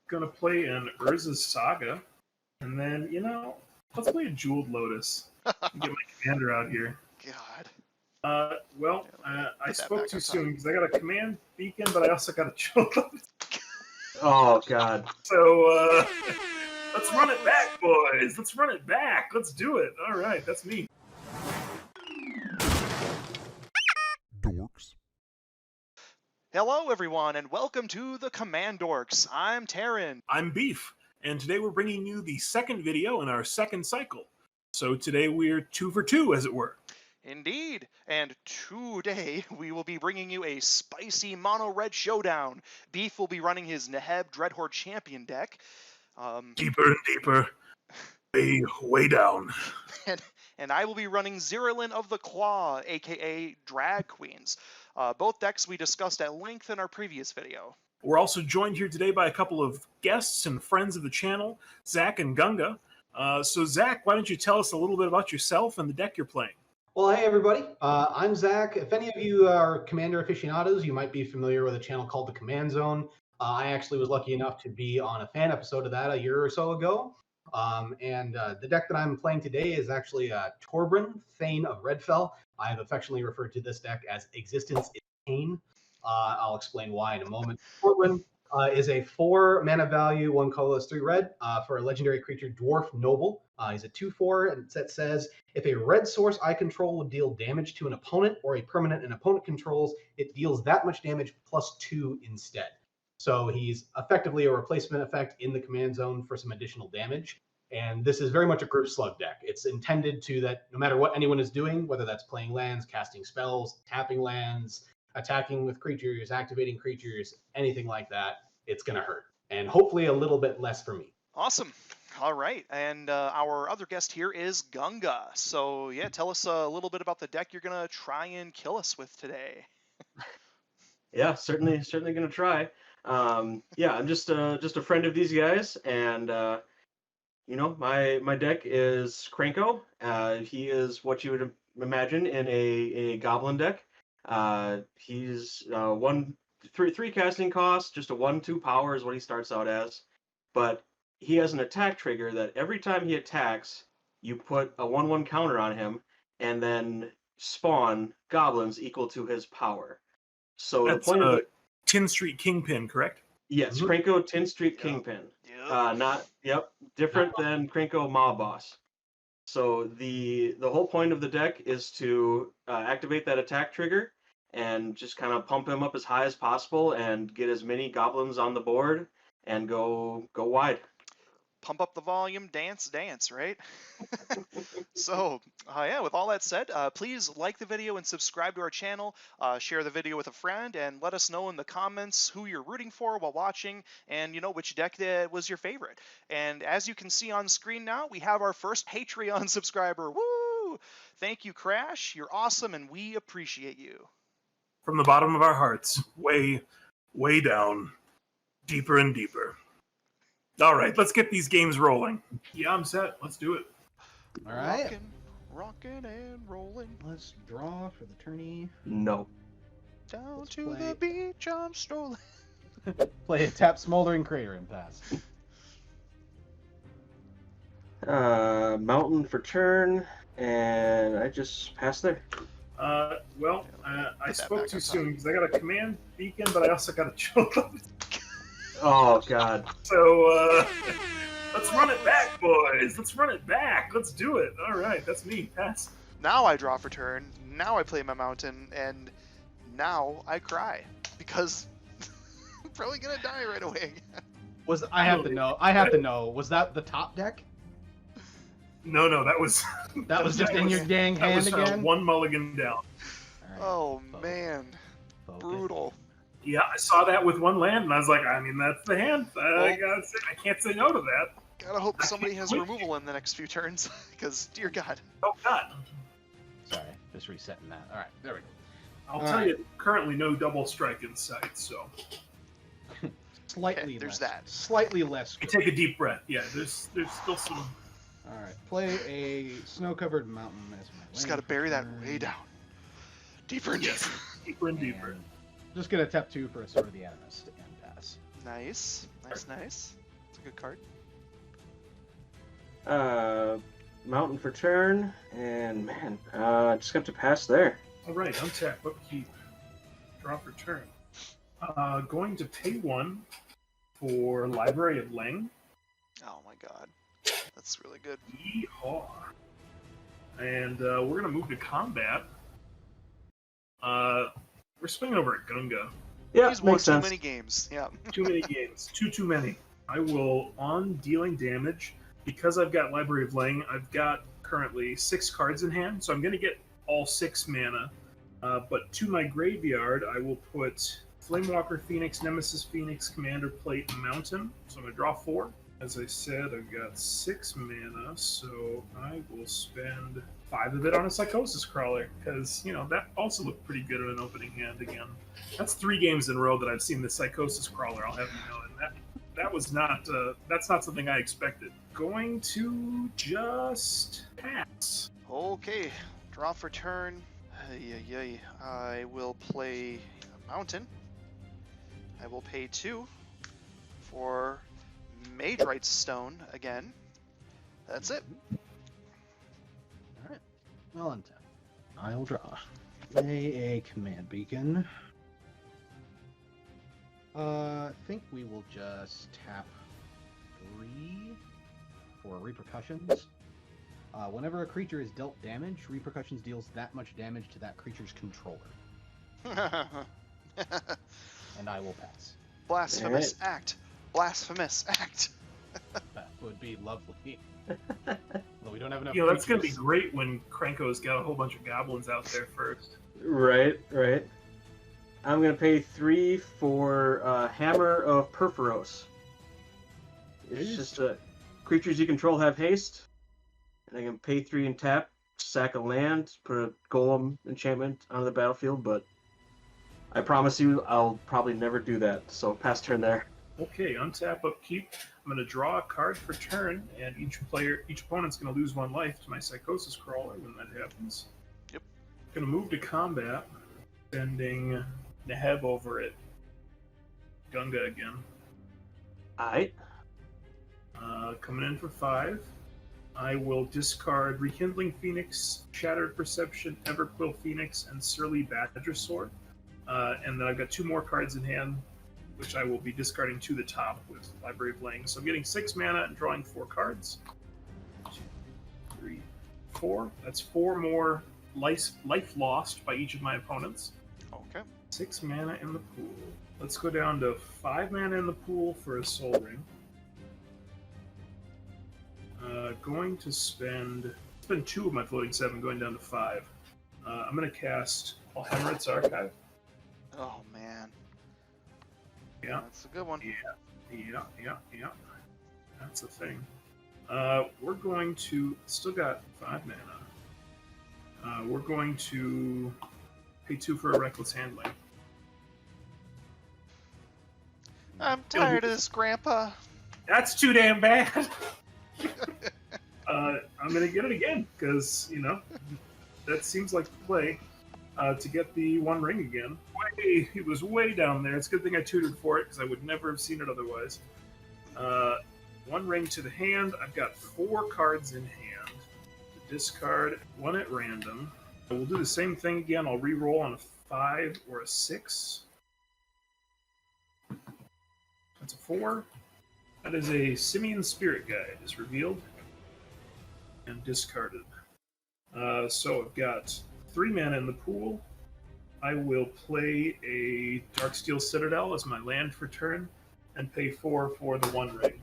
gonna play an Urza's Saga, and then let's play a Jeweled Lotus. Get my commander out here. God. I spoke too soon because I got a command beacon, but I also got a Jeweled Lotus. Oh God. So let's run it back, boys. Let's run it back. Let's do it. All right, that's me. Dorks. Hello, everyone, and welcome to the CommanDorks. I'm Tarren. I'm Beef, and today we're bringing you the second video in our second cycle. So today we're 2 for 2, as it were. Indeed, and today we will be bringing you a spicy mono-red showdown. Beef will be running his Neheb Dreadhorde Champion deck. Deeper and deeper. Way down. And I will be running Zirilan of the Claw, aka Drag Queens. Both decks we discussed at length in our previous video. We're also joined here today by a couple of guests and friends of the channel, Zach and Gunga. So Zach, why don't you tell us a little bit about yourself and the deck you're playing? Well, hey everybody, I'm Zach. If any of you are Commander aficionados, you might be familiar with a channel called the Command Zone. I actually was lucky enough to be on a fan episode of that a year or so ago. The deck that I'm playing today is actually Torbran, Thane of Redfell. I have affectionately referred to this deck as Existence is Pain. I'll explain why in a moment. Torbran is a 4 mana value, 1 colorless, 3 red for a legendary creature, Dwarf Noble. He's a 2/4, and it says, if a red source I control would deal damage to an opponent or a permanent an opponent controls, it deals that much damage +2 instead. So he's effectively a replacement effect in the command zone for some additional damage. And this is very much a group slug deck. It's intended to that no matter what anyone is doing, whether that's playing lands, casting spells, tapping lands, attacking with creatures, activating creatures, anything like that, it's going to hurt. And hopefully a little bit less for me. Awesome. All right, and our other guest here is Gunga. So yeah, tell us a little bit about the deck you're going to try and kill us with today. Yeah, certainly gonna try. Yeah, I'm just a friend of these guys, and my deck is Krenko. He is what you would imagine in a goblin deck. He's 3 casting cost, just a 1/2 power is what he starts out as, but he has an attack trigger that every time he attacks, you put a 1/1 counter on him, and then spawn goblins equal to his power. So that's the point of Tin Street Kingpin, correct? Yes, Krenko Tin Street Kingpin. Different than Krenko Mob Boss. So the whole point of the deck is to activate that attack trigger and just kind of pump him up as high as possible and get as many goblins on the board and go wide. Pump up the volume, dance, right? So, yeah, with all that said, please like the video and subscribe to our channel, share the video with a friend, and let us know in the comments who you're rooting for while watching, and, which deck was your favorite. And as you can see on screen now, we have our first Patreon subscriber. Woo! Thank you, Crash. You're awesome, and we appreciate you. From the bottom of our hearts, way down, deeper and deeper. All right, let's get these games rolling. Yeah, I'm set. Let's do it. All right. Rockin' and rolling. Let's draw for the tourney. No. Down to the beach, I'm strolling. Play a tap Smoldering Crater and pass. Mountain for turn, and I just pass there. I spoke too soon because I got a command beacon, but I also got a Jeweled. Oh God. So let's run it back, boys. Let's run it back. Let's do it. All right, that's me. Pass. Now I draw for turn. Now I play my mountain, and now I cry because I'm probably gonna die right away. I have to know. Was that the top deck? No, that was that was just in your dang hand again. 1 mulligan down. Right. Oh man, brutal. Yeah, I saw that with 1 land, and I was like, I mean, that's the hand. I can't say no to that. Gotta hope somebody has removal in the next few turns, because dear God. Oh God. Sorry, just resetting that. All right, there we go. I'll tell you, currently no double strike in sight, so. Slightly there's less. that. Slightly less. Take a deep breath. Yeah, there's still some. All right, play a snow-covered mountain as my Just gotta bury that way down. Deeper and deeper. Deeper and deeper. Just gonna tap 2 for a Sword of the Animist and pass. Nice. Nice, nice. It's a good card. Mountain for turn, and man, just got to pass there. All right, untap, upkeep, draw for turn. Going to pay 1 for Library of Ling. Oh my god. That's really good. Yeehaw. And we're going to move to combat. We're swinging over at Gunga. Yeah, He's won makes too sense. many games. Yeah. Too many games. Too many. I will, on dealing damage, because I've got Library of Ling, I've got currently 6 cards in hand, so I'm going to get all 6 mana. But to my graveyard, I will put Flamewalker Phoenix, Nemesis Phoenix, Commander Plate, Mountain. So I'm going to draw 4. As I said, I've got 6 mana, so I will spend 5 of it on a Psychosis Crawler, because, you know, that also looked pretty good in an opening hand again. That's 3 games in a row that I've seen the Psychosis Crawler, I'll have you know, and that was not, that's not something I expected. Going to just pass. Okay. Draw for turn. I will play a Mountain. I will pay 2 for Mage Rights Stone again. That's it. Alright. Well, untap. I'll draw. Play a command beacon. I think we will just tap 3 for repercussions. Whenever a creature is dealt damage, repercussions deals that much damage to that creature's controller. And I will pass. Blasphemous act. Blasphemous act. That would be lovely. Well, we don't have enough. You know, that's going to be creatures. great when Krenko's got a whole bunch of goblins out there first. Right. I'm gonna pay 3 for Hammer of Perforos. It's just creatures you control have haste, and I can pay 3 and tap, sack a land, put a golem enchantment onto the battlefield. But I promise you, I'll probably never do that. So pass turn there. Okay, untap, upkeep. I'm going to draw a card per turn, and each opponent's going to lose 1 life to my Psychosis Crawler when that happens. Yep. Going to move to combat, sending Neheb over it. Gunga again. Alright. Coming in for 5. I will discard Rekindling Phoenix, Shattered Perception, Everquill Phoenix, and Surly Badger Sword. And then I've got 2 more cards in hand, which I will be discarding to the top with Library of Ling. So I'm getting 6 mana and drawing 4 cards. 2, 3, 4. That's 4 more life lost by each of my opponents. Okay. 6 mana in the pool. Let's go down to 5 mana in the pool for a Soul Ring. Going to spend 2 of my floating 7, going down to 5. I'm going to cast Alhemmerit's Archive. Oh man. Yeah. That's a good one. Yeah. That's the thing. We're going to still got 5 mana. We're going to pay 2 for a Reckless Handling. I'm tired of this, Grandpa. That's too damn bad. I'm gonna get it again because you know that seems like the play to get the 1 ring again. It was way down there. It's a good thing I tutored for it because I would never have seen it otherwise. 1 ring to the hand. I've got 4 cards in hand to discard 1 at random. We'll do the same thing again. I'll re-roll on a 5 or a 6. That's a 4. That is a Simian Spirit Guide. Is revealed and discarded. So I've got 3 mana in the pool. I will play a Darksteel Citadel as my land for turn and pay 4 for the 1 ring.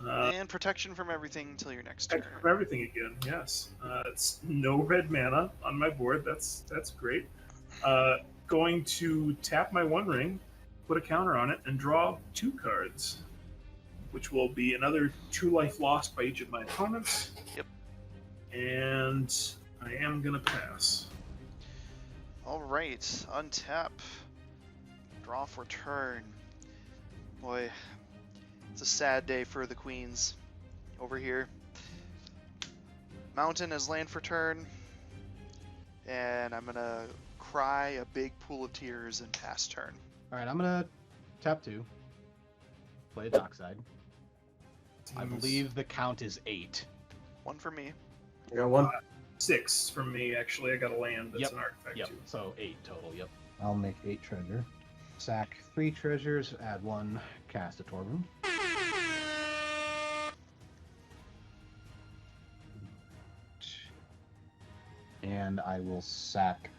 And protection from everything until your next turn. From everything again, yes. It's no red mana on my board. That's great. Going to tap my 1 ring, put a counter on it, and draw 2 cards, which will be another 2 life lost by each of my opponents. Yep. And I am going to pass. All right, untap. Draw for turn. Boy, it's a sad day for the queens over here. Mountain as land for turn. And I'm going to cry a big pool of tears and pass turn. Alright, I'm gonna tap 2. Play a dockside. I believe the count is 8. 1 for me. I got one. 6 from me, actually. I got a land that's Yep, an artifact, Yep, too. so 8 total, yep. I'll make 8 treasure. Sack 3 treasures, add 1, cast a Torvum. And I will sack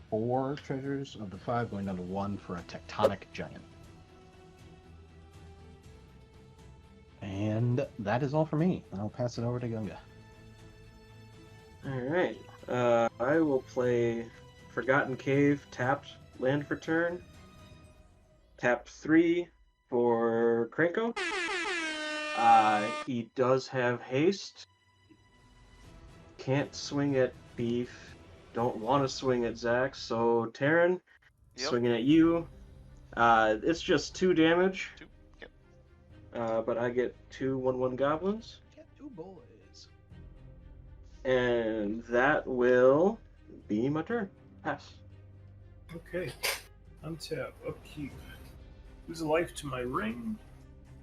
4 treasures of the 5, going down to 1 for a Tectonic Giant. And that is all for me. I'll pass it over to Gunga. Alright. I will play Forgotten Cave, tapped land for turn. Tap 3 for Krenko. He does have haste. Can't swing at Beef. Don't want to swing at Zach, so Tarren, Yep. swinging at you. It's just 2 damage. 2. Yep. But I get 2 1/1 goblins. Get 2 boys. And that will be my turn. Pass. Okay. Untap. Upkeep. Lose a life to my ring.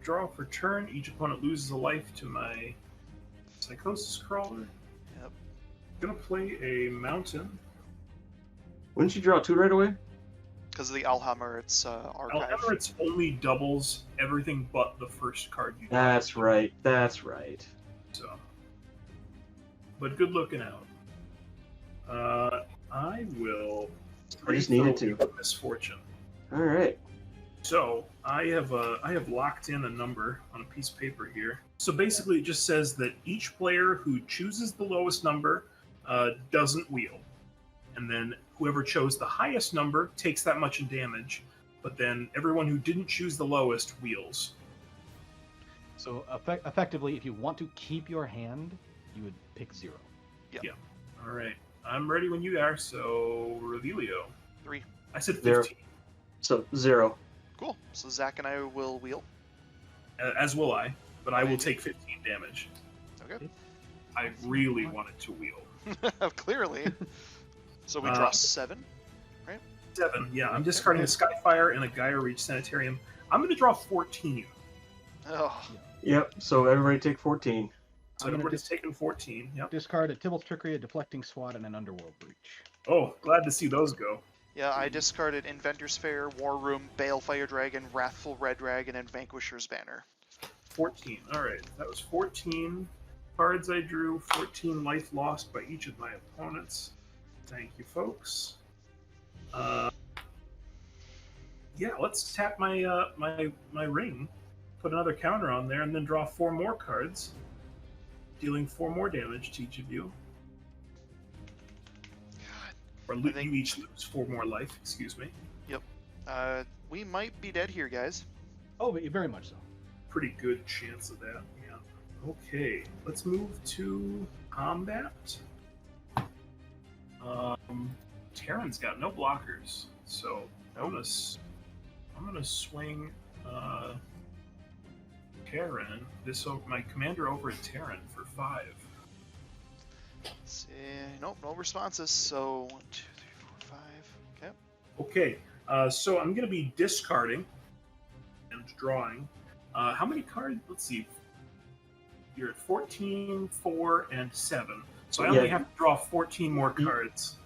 Draw for turn. Each opponent loses a life to my Psychosis Crawler. Yep. Gonna play a mountain. Wouldn't you draw 2 right away? Because of the Alhammer's archive. However, it's only doubles everything but the first card you draw. That's right. That's right. So, but good looking out. I will. I just needed throw to. you Misfortune. All right. So I have locked in a number on a piece of paper here. So basically, it just says that each player who chooses the lowest number doesn't wheel, and then whoever chose the highest number takes that much in damage. But then everyone who didn't choose the lowest wheels. So effectively, if you want to keep your hand, you would pick 0. All right, I'm ready when you are. So Revelio. 3. I said 0. 15. So 0. Cool. So Zach and I will wheel. As will I, but I will take 15 damage. Okay. I really wanted to wheel. Clearly. So we draw 7. 7, yeah. I'm discarding a Skyfire and a Gaia Reach Sanitarium. I'm going to draw 14. Oh, Yep. So everybody take 14. So I'm gonna everybody's taking 14. Yep. Discard a Tybalt's Trickery, a Deflecting Swat, and an Underworld Breach. Oh, glad to see those go. yeah, I discarded Inventor's Fair, War Room, Balefire Dragon, Wrathful Red Dragon, and Vanquisher's Banner. 14. All right. That was 14 cards I drew, 14 life lost by each of my opponents. Thank you, folks. Yeah, let's tap my my ring, put another counter on there, and then draw 4 more cards, dealing 4 more damage to each of you. Or I think- you each lose 4 more life. Excuse me. We might be dead here, guys. Oh, very much so. Pretty good chance of that. Yeah. Okay, let's move to combat. Tarren's got no blockers, so I'm gonna swing Tarren. My commander over at Tarren for 5. Let's see. Nope, no responses. So 1, 2, 3, 4, 5. Okay. Okay, so I'm gonna be discarding and drawing. How many cards? Let's see. You're at 14, 4, and 7. So I only have to draw 14 more cards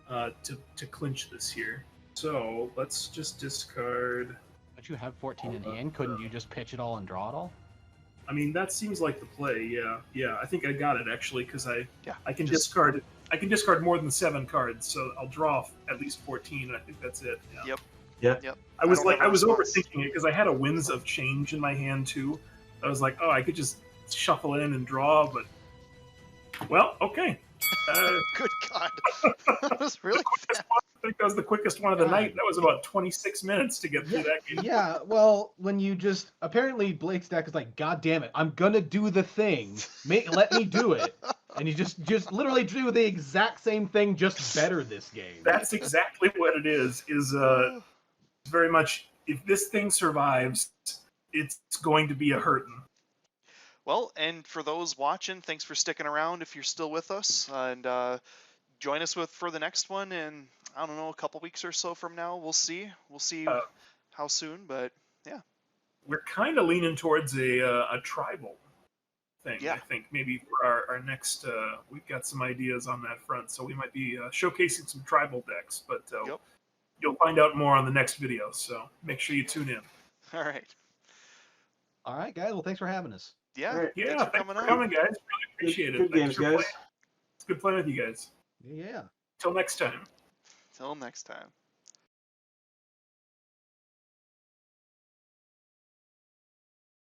to clinch this here. So let's just discard. But you have 14 in hand. Couldn't you just pitch it all and draw it all? I mean, that seems like the play. Yeah. I think I got it actually because I can just- discard. I can discard more than 7 cards, so I'll draw at least 14. And I think that's it. Yeah. Yep. I was don't have a response. overthinking it because I had a Winds of Change in my hand too. I was like, oh, I could just shuffle in and draw, but well, okay. Good God. That was really fast. I think that was the quickest one of the night. That was about 26 minutes to get through that game. Yeah, well, when you just apparently Blake's deck is like, God damn it, I'm gonna do the thing. Let me do it. And you just literally do the exact same thing, just better this game. That's exactly what it is. Very much, if this thing survives, it's going to be a hurtin'. Well, and for those watching, thanks for sticking around if you're still with us. And join us for the next one in, I don't know, a couple weeks or so from now. We'll see. We'll see how soon, but Yeah. We're kind of leaning towards a tribal thing. Yeah. I think maybe for our next, we've got some ideas on that front, so we might be showcasing some tribal decks. But Yep. you'll find out more on the next video, so make sure you tune in. All right. All right, guys. Well, thanks for having us. Yeah. All right. Yeah, Thanks for coming on. guys. Really appreciate it. Good Thanks games, for guys. playing. It's good playing with you guys. Yeah. Till next time. Till next time.